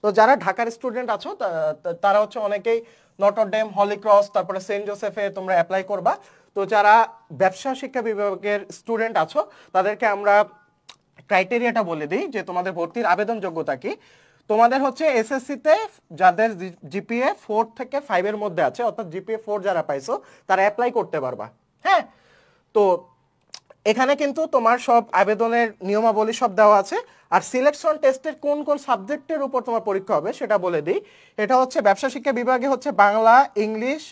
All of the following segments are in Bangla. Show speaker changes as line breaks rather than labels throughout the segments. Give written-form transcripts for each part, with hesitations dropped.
তো যারা ঢাকার স্টুডেন্ট আছো তারা হচ্ছে অনেকেই নটরডেম, হলি ক্রস, তারপরে সেন্ট জোসেফে তোমরা অ্যাপ্লাই করবা। তো যারা ব্যবসা শিক্ষা বিভাগের স্টুডেন্ট আছো তাদেরকে আমরা ক্রাইটেরিয়াটা বলে দিই যে তোমাদের ভর্তির আবেদন যোগ্যতা কি। তোমাদের হচ্ছে এসএসসিতে যাদের জিপিএ 4 থেকে 5 এর মধ্যে আছে, অর্থাৎ জিপিএ 4 যারা পাইছো তারা অ্যাপ্লাই করতে পারবা। হ্যাঁ, তো এখানে কিন্তু তোমার সব আবেদনের নিয়মাবলী সব দেওয়া আছে। আর সিলেকশন টেস্টের কোন কোন সাবজেক্টের উপর তোমার পরীক্ষা হবে সেটা বলে দিই। এটা হচ্ছে ব্যবসা শিক্ষা বিভাগে হচ্ছে বাংলা, ইংলিশ,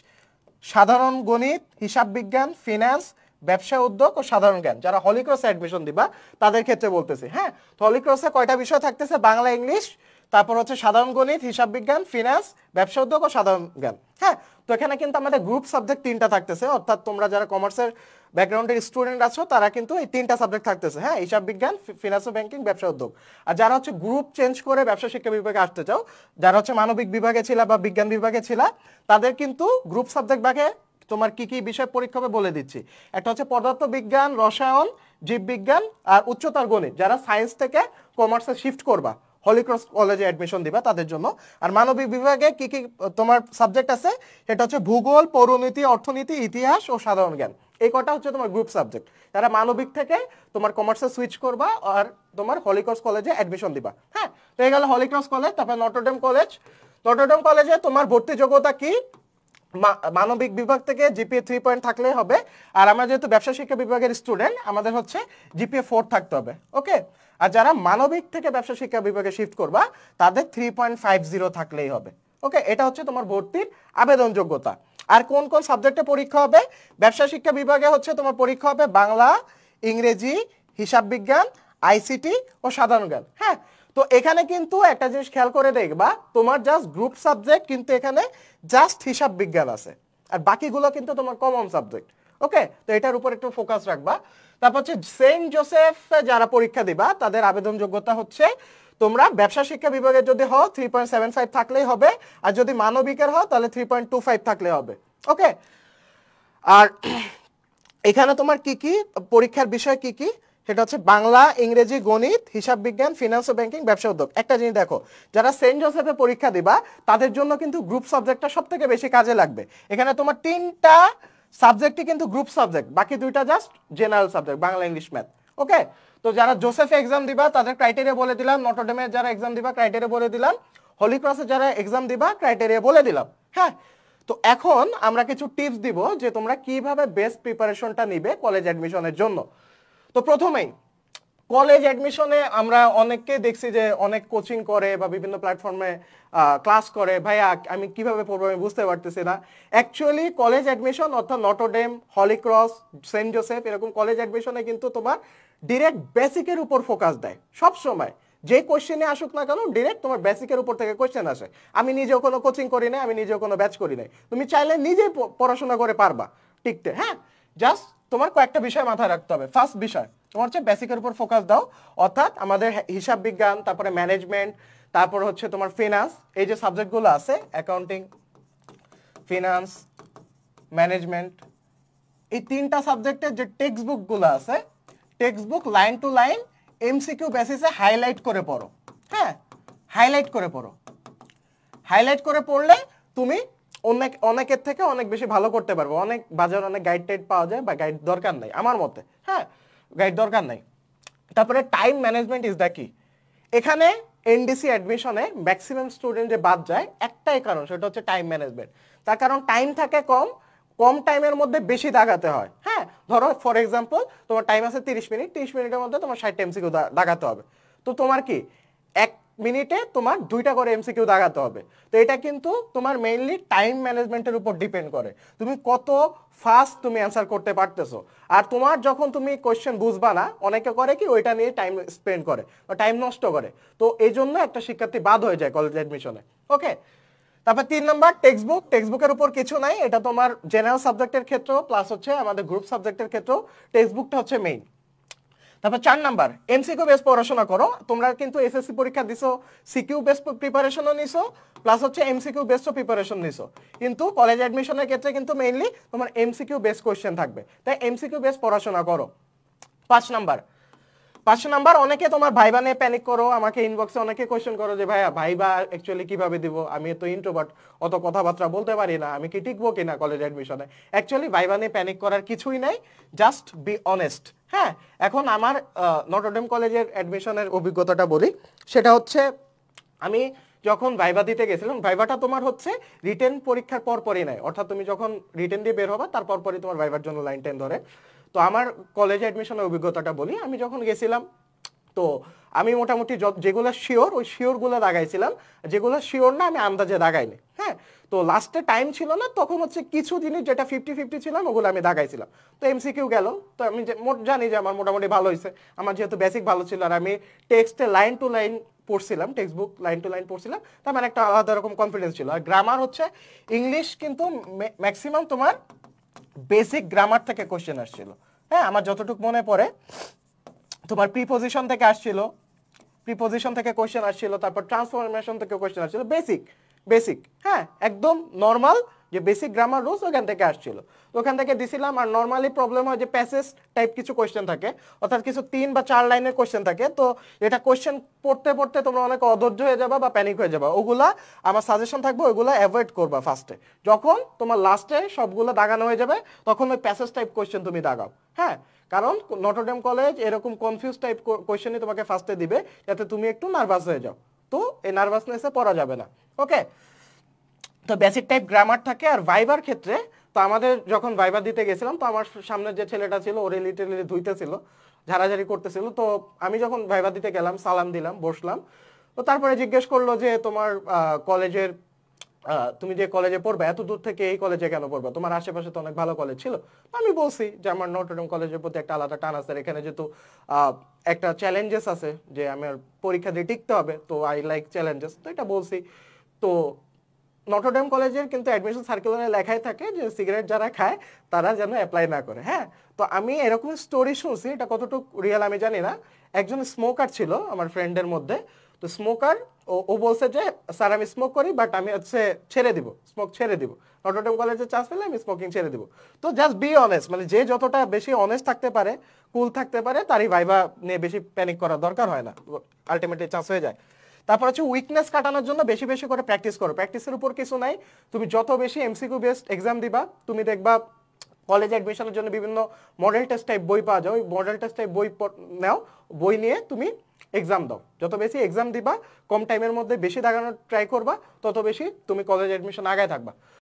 সাধারণ গণিত, হিসাব বিজ্ঞান, ফিনান্স, ব্যবসা উদ্যোগ ও সাধারণ জ্ঞান। যারা হলিক্রসে অ্যাডমিশন দিবা তাদের ক্ষেত্রে বলতেছি। হ্যাঁ, তো হলিক্রসে কয়টা বিষয় থাকতেছে? বাংলা, ইংলিশ, তারপর হচ্ছে সাধারণ গণিত, হিসাব বিজ্ঞান, ফিনান্স, ব্যবসা উদ্যোগ ও সাধারণ জ্ঞান। হ্যাঁ, তো এখানে কিন্তু আমাদের গ্রুপ সাবজেক্ট 3টা থাকতেছে, অর্থাৎ তোমরা যারা কমার্সের ব্যাকগ্রাউন্ডের স্টুডেন্ট আছো তারা কিন্তু এই 3টা সাবজেক্ট থাকতেছে। হ্যাঁ, হিসাব বিজ্ঞান, ফিনান্স ও ব্যাংকিং, ব্যবসা উদ্যোগ। আর যারা হচ্ছে গ্রুপ চেঞ্জ করে ব্যবসা শিক্ষা বিভাগে আসতে চাও, যারা হচ্ছে মানবিক বিভাগে ছিল বা বিজ্ঞান বিভাগে ছিল, তাদের কিন্তু গ্রুপ সাবজেক্ট ভাগে তোমার কি কি বিষয় পরীক্ষা হবে বলে দিচ্ছি। একটা হচ্ছে পদার্থ বিজ্ঞান, রসায়ন, জীববিজ্ঞান আর উচ্চতর গণিত। যারা সায়েন্স থেকে কমার্সে শিফট করবা, হলিক্রস কলেজে অ্যাডমিশন দিবা তাদের জন্য। আর মানবিক বিভাগে কি কি তোমার সাবজেক্ট আছে, সেটা হচ্ছে ভূগোল, পৌরনীতি, অর্থনীতি, ইতিহাস ও সাধারণ জ্ঞান। এই কটা হচ্ছে তোমার গ্রুপ সাবজেক্ট। যারা মানবিক থেকে তোমার কমার্সে সুইচ করবা আর তোমার হলিক্রস কলেজে অ্যাডমিশন দিবা। হ্যাঁ, তো এই গেল হলিক্রস কলেজ। তারপর নটরডেম কলেজ। নটরডেম কলেজে তোমার ভর্তি যোগ্যতা কি? মানবিক বিভাগ থেকে জিপিএ 3 পয়েন্ট থাকলে হবে। আর আমরা যেহেতু ব্যবসা শিক্ষা বিভাগের স্টুডেন্ট, আমাদের হচ্ছে জিপিএ 4 থাকতে হবে। ওকে, আর যারা মানবিক থেকে ব্যবসা শিক্ষা বিভাগে শিফট করবা তাদের 3.50 থাকলেই হবে। ওকে, এটা হচ্ছে তোমার ভর্তির আবেদন যোগ্যতা। আর কোন কোন সাবজেক্টে পরীক্ষা হবে? ব্যবসা শিক্ষা বিভাগে হচ্ছে তোমার পরীক্ষা হবে বাংলা, ইংরেজি, হিসাব বিজ্ঞান, আইসিটি ও সাধারণ জ্ঞান। হ্যাঁ, তো এখানে কিন্তু একটা জিনিস খেয়াল করে দেখবা, তোমার জাস্ট গ্রুপ সাবজেক্ট কিন্তু এখানে জাস্ট হিসাব বিজ্ঞান আছে, আর বাকিগুলো কিন্তু তোমার কমন সাবজেক্ট। ওকে, তো এটার উপর একটু ফোকাস রাখবা। তারপর হচ্ছে সেন্ট জোসেফ যারা পরীক্ষা দিবা তাদের আবেদন যোগ্যতা হচ্ছে তোমরা ব্যবসা শিক্ষা বিভাগে যদি হও 3.75 থাকলেই হবে, আর যদি মানবিকের হও তাহলে 3.25 থাকলে হবে। ওকে, আর এখানে তোমার কি কি পরীক্ষার বিষয় কি কি, সেটা হচ্ছে বাংলা, ইংরেজি, গণিত, হিসাব বিজ্ঞান, ফিনান্স ও ব্যাংকিং, ব্যবসা উদ্যোগ। একটা জিনিস দেখো, যারা সেন্ট জোসেফে পরীক্ষা দিবা তাদের জন্য কিন্তু গ্রুপ সাবজেক্টটা সব থেকে বেশি কাজে লাগবে। এখানে তোমার 3টা সাবজেক্টই কিন্তু গ্রুপ সাবজেক্ট, বাকি 2টা just general subject, Bangla, English, math. Okay, তো যারা জোসেফে এক্সাম দিবা তাদের ক্রাইটেরিয়া বলে দিলাম, নটরডেমে যারা এক্সাম দিবা ক্রাইটেরিয়া বলে দিলাম, হলি ক্রসে যারা এক্সাম দিবা ক্রাইটেরিয়া বলে দিলাম। হ্যাঁ, তো এখন আমরা কিছু টিপস দিব যে তোমরা কিভাবে বেস্ট প্রিপারেশনটা নিবে কলেজ অ্যাডমিশনের জন্য। তো প্রথমেই কলেজ অ্যাডমিশনে আমরা অনেককে দেখছি যে অনেক কোচিং করে বা বিভিন্ন প্ল্যাটফর্মে ক্লাস করে। ভাইয়া আমি কিভাবে পড়বো আমি বুঝতে পারতেছি না। অ্যাকচুয়ালি কলেজ অ্যাডমিশন অর্থাৎ নটরডেম, হলিক্রস, সেন্ট জোসেফ এরকম কলেজ অ্যাডমিশনে কিন্তু তোমার ডিরেক্ট বেসিকের উপর ফোকাস দেয় সব সময়। যে কোশ্চেনে আসুক না কেন ডিরেক্ট তোমার বেসিকের উপর থেকে কোশ্চেন আসে। আমি নিজেও কোনো কোচিং করি নাই, আমি নিজেও কোনো ব্যাচ করি নাই, তুমি চাইলে নিজেই পড়াশোনা করে পারবা টিকতে। হ্যাঁ, জাস্ট তোমার কয়েকটা বিষয় মাথায় রাখতে হবে। ফার্স্ট বিষয় তোমার হচ্ছে বেসিকের উপর ফোকাস দাও, অর্থাৎ আমাদের হিসাব বিজ্ঞান, তারপরে ম্যানেজমেন্ট, তারপর হচ্ছে তোমার ফিনান্স, এই যে সাবজেক্টগুলো আছে অ্যাকাউন্টিং, ফিনান্স, ম্যানেজমেন্ট, এই 3টা সাবজেক্টের যে টেক্সট বুকগুলো আছে, text book line to line MCQ বেসিসে হাইলাইট করে পড়ো। হ্যাঁ, হাইলাইট করে পড়ো। হাইলাইট করে পড়লে তুমি অনেকের থেকে অনেক বেশি ভালো করতে পারবো। অনেক বাজারে অনেক গাইড টাইড পাওয়া যায়, বা গাইড দরকার নাই আমার মতে। হ্যাঁ, গাইড দরকার নাই। তারপরে টাইম ম্যানেজমেন্ট ইজ দ্য কি। এখানে এনডিসি অ্যাডমিশনে ম্যাক্সিমাম স্টুডেন্ট যে বাদ যায় একটাই কারণ, সেটা হচ্ছে টাইম ম্যানেজমেন্ট। তার কারণ টাইম থাকে কম, কম টাইমের মধ্যে বেশি দাগাতে হয়। হ্যাঁ, ধরো ফর এক্সাম্পল তোমার টাইম আছে 30 মিনিট, 30 মিনিটের মধ্যে তোমার 60 এমসিকিউ দাগাতে হবে। তো তোমার কি 1 মিনিটে তোমার 2টা করে এমসিকিউ দাগাতে হবে। তো এটা কিন্তু তোমার মেইনলি টাইম ম্যানেজমেন্টের উপর ডিপেন্ড করে, তুমি কত ফাস্ট তুমি অ্যান্সার করতে পারতেছো। আর তোমার যখন তুমি কোয়েশ্চেন বুঝবা না, অনেকে করে কি ওইটা নিয়ে টাইম স্পেন্ড করে বা টাইম নষ্ট করে। তো এই জন্য একটা শিক্ষার্থী বাদ হয়ে যায় কলেজ অ্যাডমিশনে। ওকে, তারপর 3 নাম্বার টেক্সট বুক। টেক্সট বুকের উপর কিছু নাই, এটা তোমার জেনারেল সাবজেক্টের ক্ষেত্রেও প্লাস হচ্ছে আমাদের গ্রুপ সাবজেক্টের ক্ষেত্রেও টেক্সট বুকটা হচ্ছে মেইন। তারপর 4 নাম্বার এমসিকিউ বেস পড়াশোনা করো। তোমরা কিন্তু এসএসসি পরীক্ষা দিছো, সিকিউ বেস প্রিপারেশনও নিছো, প্লাস হচ্ছে এমসিকিউ বেসও প্রিপারেশন নিছো। কিন্তু কলেজ অ্যাডমিশনের ক্ষেত্রে কিন্তু মেইনলি তোমার এমসিকিউ বেস কোশ্চেন থাকবে, তাই এমসিকিউ বেস পড়াশোনা করো। 5 নাম্বার 5 নাম্বার, অনেকে তোমার ভাইবা নিয়ে প্যানিক করো, আমাকে ইনবক্সে অনেকে কোশ্চেন করো যে ভাইয়া ভাইবা অ্যাকচুয়ালি কিভাবে দিব, আমি তো ইন্ট্রোভার্ট, অত কথাবার্তা বলতে পারি না, আমি কি টিকবো কিনা কলেজ অ্যাডমিশনে। অ্যাকচুয়ালি ভাইবা নিয়ে প্যানিক করার কিছুই নাই, জাস্ট বি অনেস্ট। হ্যাঁ, এখন আমার নটরডেম কলেজের অ্যাডমিশনের অভিজ্ঞতাটা বলি। সেটা হচ্ছে আমি যখন ভাইবা দিতে গেছিলাম, ভাইবাটা তোমার হচ্ছে রিটেন পরীক্ষার পরপরই নেয়, অর্থাৎ তুমি যখন রিটেন দিয়ে বের হবা তারপর পরই তোমার ভাইবার জন্য লাইন টেন ধরে। তো আমার কলেজে অ্যাডমিশনের অভিজ্ঞতাটা বলি। আমি যখন গেছিলাম, তো আমি মোটামুটি যেগুলো শিওর ওই শিওরগুলো দাগাইছিলাম, যেগুলো শিওর না আমি আন্দাজে দাগাইনি। হ্যাঁ, তো লাস্টে টাইম ছিল না, তখন হচ্ছে কিছু জিনিস যেটা 50-50 ছিলাম ওগুলো আমি দাগাইছিলাম। তো এমসিকিউ গেল, তো আমি জানি যে আমার মোটামুটি ভালো হয়েছে, আমার যেহেতু বেসিক ভালো ছিল, আর আমি টেক্সটে লাইন টু লাইন পড়ছিলাম, text book line to line পড়ছিলাম, তার মানে একটা আলাদা রকম কনফিডেন্স ছিল। আর গ্রামার হচ্ছে ইংলিশ কিন্তু ম্যাক্সিমাম তোমার বেসিক গ্রামার থেকে কোশ্চেন আসছিল। হ্যাঁ, আমার যতটুকু মনে পড়ে তোমার প্রিপোজিশন থেকে আসছিল, প্রিপোজিশন থেকে কোশ্চেন আসছিল, তারপর ট্রান্সফরমেশন থেকে কোশ্চেন আসছিল, বেসিক বেসিক। হ্যাঁ, একদম নর্মাল যে বেসিক গ্রামার রুলস ওখান থেকে আসছিল, তো ওখান থেকে দিছিলাম। আর নর্মালি প্রবলেম হয় যে প্যাসেজ টাইপ কিছু কোশ্চেন থাকে, অর্থাৎ কিছু 3 বা 4 লাইনের কোশ্চেন থাকে। তো এটা কোশ্চেন পড়তে পড়তে তোমরা অনেক অধৈর্য হয়ে যাবা বা প্যানিক হয়ে যাবা, ওগুলা আমার সাজেশন থাকবে ওইগুলা অ্যাভয়েড করবা ফার্স্টে। যখন তোমার লাস্টে সবগুলো দাগানো হয়ে যাবে তখন ওই প্যাসেজ টাইপ কোশ্চেন তুমি দাগাও। হ্যাঁ, কারণ নটরডেম কলেজ এরকম কনফিউজ টাইপ কোশ্চেনই তোমাকে ফার্স্টে দিবে, যাতে তুমি একটু নার্ভাস হয়ে যাও। তো এই নার্ভাসনেসে পড়া যাবে না। ওকে, তো বেসিক টাইপ গ্রামার থাকে। আর ভাইবার ক্ষেত্রে তো আমাদের যখন ভাইবার দিতে গেছিলাম, তো আমার সামনে যে ছেলেটা ছিল ওরে লিটারালি ধুইতেছিল, ঝাড়াঝাড়ি করতেছিল। তো আমি যখন ভাইবার দিতে গেলাম, সালাম দিলাম, বসলাম। তো তারপরে জিজ্ঞেস করলো যে তোমার কলেজের তুমি যে কলেজে পড়বে এত দূর থেকে এই কলেজে কেন পড়বা, তোমার আশেপাশে তো অনেক ভালো কলেজ ছিল। আমি বলছি যে আমার নটরডেম কলেজের প্রতি একটা আলাদা টান আছে, এখানে যেহেতু একটা চ্যালেঞ্জেস আছে যে আমার পরীক্ষা দিয়ে টিকতে হবে, তো আই লাইক চ্যালেঞ্জেস, তো এটা বলছি। তো নটরডেম কলেজের কিন্তু অ্যাডমিশন সার্কুলারে লেখাই থাকে যে সিগারেট যারা খায় তারা যেন অ্যাপ্লাই না করে। হ্যাঁ, তো আমি এরকম স্টোরি শুনছি, এটা কতটুকু রিয়েল আমি জানি না। একজন স্মোকার ছিল আমার ফ্রেন্ডের মধ্যে, তো স্মোকার, ও বলছে যে স্যার আমি স্মোক করি, বাট আমি হচ্ছে ছেড়ে দিব, স্মোক ছেড়ে দিব, নটরডেম কলেজে চান্স পেলে আমি স্মোকিং ছেড়ে দিব। তো জাস্ট বি অনেস্ট, মানে যে যতটা বেশি অনেস্ট থাকতে পারে, কুল থাকতে পারে, তারই ভাইবা নিয়ে বেশি প্যানিক করার দরকার হয় না, আলটিমেটলি চান্স হয়ে যায়। তারপর হচ্ছে উইকনেস কাটানোর জন্য বেশি বেশি করে প্র্যাকটিস করো। প্র্যাকটিসের উপর কিছু নাই, তুমি যত বেশি এমসিকিউ বেসড এক্সাম দিবা, তুমি দেখবা কলেজ অ্যাডমিশনের জন্য বিভিন্ন মডেল টেস্ট টাইপ বই পাওয়া যায়, ওই মডেল টেস্ট টাইপ বই নাও, বই নিয়ে তুমি এক্সাম দাও। যত বেশি এক্সাম দিবা, কম টাইমের মধ্যে বেশি দাগানোর ট্রাই করবা, তত বেশি তুমি কলেজ অ্যাডমিশন আগায় থাকবা।